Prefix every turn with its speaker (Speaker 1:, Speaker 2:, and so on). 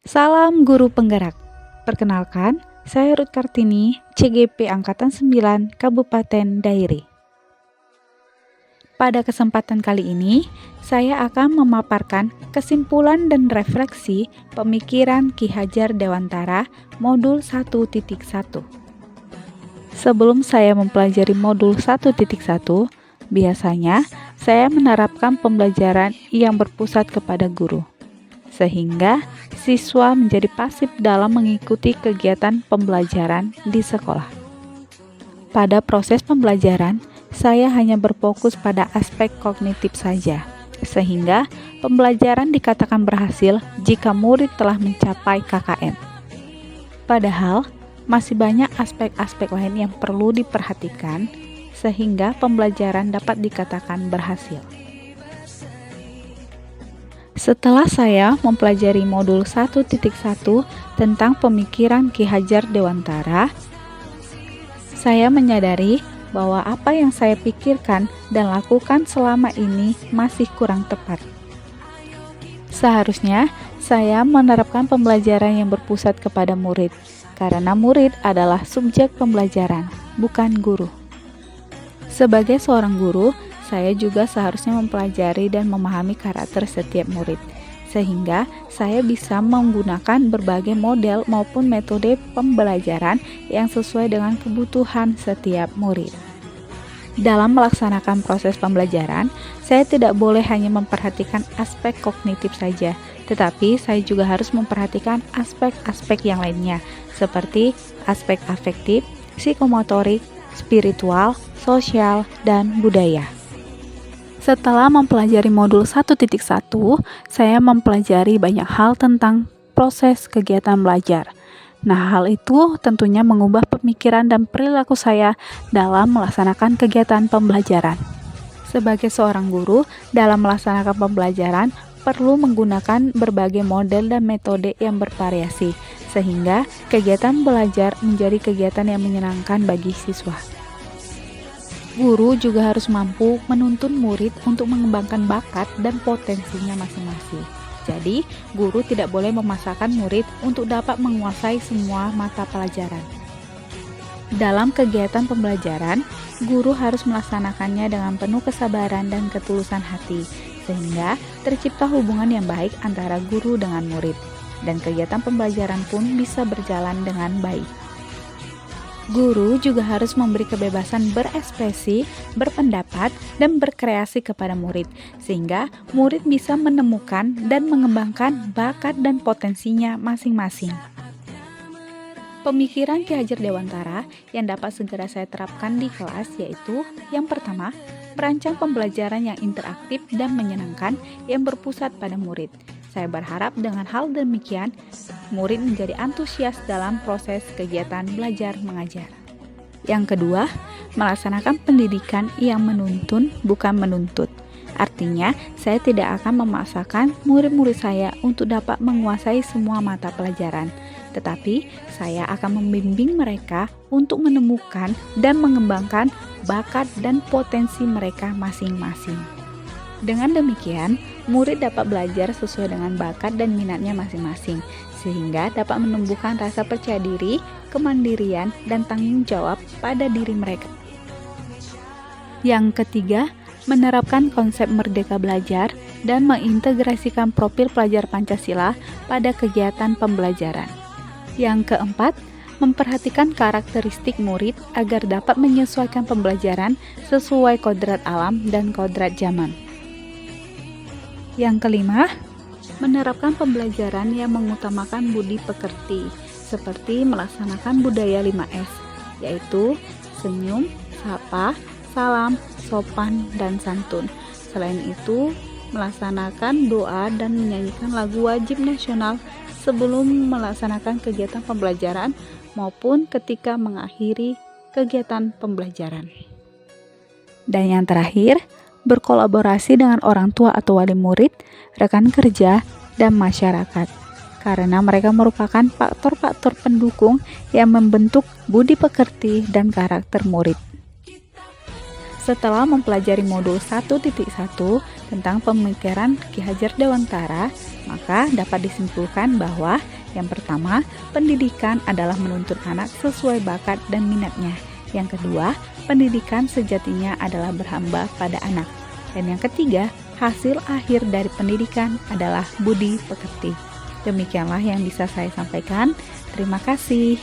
Speaker 1: Salam Guru Penggerak. Perkenalkan, saya Ruth Kartini, CGP Angkatan 9, Kabupaten Dairi. Pada kesempatan kali ini, saya akan memaparkan kesimpulan dan refleksi pemikiran Ki Hajar Dewantara Modul 1.1. Sebelum saya mempelajari Modul 1.1, biasanya saya menerapkan pembelajaran yang berpusat kepada guru, sehingga siswa menjadi pasif dalam mengikuti kegiatan pembelajaran di sekolah. Pada proses pembelajaran, saya hanya berfokus pada aspek kognitif saja, sehingga pembelajaran dikatakan berhasil jika murid telah mencapai KKM. Padahal, masih banyak aspek-aspek lain yang perlu diperhatikan, sehingga pembelajaran dapat dikatakan berhasil. Setelah saya mempelajari modul 1.1 tentang pemikiran Ki Hajar Dewantara, saya menyadari bahwa apa yang saya pikirkan dan lakukan selama ini masih kurang tepat. Seharusnya saya menerapkan pembelajaran yang berpusat kepada murid, karena murid adalah subjek pembelajaran, bukan guru. Sebagai seorang guru, saya juga seharusnya mempelajari dan memahami karakter setiap murid, sehingga saya bisa menggunakan berbagai model maupun metode pembelajaran yang sesuai dengan kebutuhan setiap murid. Dalam melaksanakan proses pembelajaran, saya tidak boleh hanya memperhatikan aspek kognitif saja, tetapi saya juga harus memperhatikan aspek-aspek yang lainnya, seperti aspek afektif, psikomotorik, spiritual, sosial, dan budaya. Setelah mempelajari modul 1.1, saya mempelajari banyak hal tentang proses kegiatan belajar. Nah, hal itu tentunya mengubah pemikiran dan perilaku saya dalam melaksanakan kegiatan pembelajaran. Sebagai seorang guru, dalam melaksanakan pembelajaran perlu menggunakan berbagai model dan metode yang bervariasi, sehingga kegiatan belajar menjadi kegiatan yang menyenangkan bagi siswa. Guru juga harus mampu menuntun murid untuk mengembangkan bakat dan potensinya masing-masing. Jadi, guru tidak boleh memaksakan murid untuk dapat menguasai semua mata pelajaran. Dalam kegiatan pembelajaran, guru harus melaksanakannya dengan penuh kesabaran dan ketulusan hati, sehingga tercipta hubungan yang baik antara guru dengan murid, dan kegiatan pembelajaran pun bisa berjalan dengan baik. Guru juga harus memberi kebebasan berekspresi, berpendapat, dan berkreasi kepada murid, sehingga murid bisa menemukan dan mengembangkan bakat dan potensinya masing-masing. Pemikiran Ki Hajar Dewantara yang dapat segera saya terapkan di kelas yaitu: yang pertama, merancang pembelajaran yang interaktif dan menyenangkan yang berpusat pada murid. Saya berharap dengan hal demikian, murid menjadi antusias dalam proses kegiatan belajar mengajar. Yang kedua, melaksanakan pendidikan yang menuntun bukan menuntut. Artinya, saya tidak akan memaksakan murid-murid saya untuk dapat menguasai semua mata pelajaran, tetapi saya akan membimbing mereka untuk menemukan dan mengembangkan bakat dan potensi mereka masing-masing. Dengan demikian, murid dapat belajar sesuai dengan bakat dan minatnya masing-masing, sehingga dapat menumbuhkan rasa percaya diri, kemandirian, dan tanggung jawab pada diri mereka. Yang ketiga, menerapkan konsep merdeka belajar dan mengintegrasikan profil pelajar Pancasila pada kegiatan pembelajaran. Yang keempat, memperhatikan karakteristik murid agar dapat menyesuaikan pembelajaran sesuai kodrat alam dan kodrat zaman. Yang kelima, menerapkan pembelajaran yang mengutamakan budi pekerti, seperti melaksanakan budaya 5S, yaitu senyum, sapa, salam, sopan, dan santun. Selain itu, melaksanakan doa dan menyanyikan lagu wajib nasional sebelum melaksanakan kegiatan pembelajaran maupun ketika mengakhiri kegiatan pembelajaran. Dan yang terakhir, berkolaborasi dengan orang tua atau wali murid, rekan kerja, dan masyarakat, karena mereka merupakan faktor-faktor pendukung yang membentuk budi pekerti dan karakter murid. Setelah mempelajari modul 1.1 tentang pemikiran Ki Hajar Dewantara, maka dapat disimpulkan bahwa yang pertama, pendidikan adalah menuntun anak sesuai bakat dan minatnya. Yang kedua, pendidikan sejatinya adalah berhamba pada anak. Dan yang ketiga, hasil akhir dari pendidikan adalah budi pekerti. Demikianlah yang bisa saya sampaikan. Terima kasih.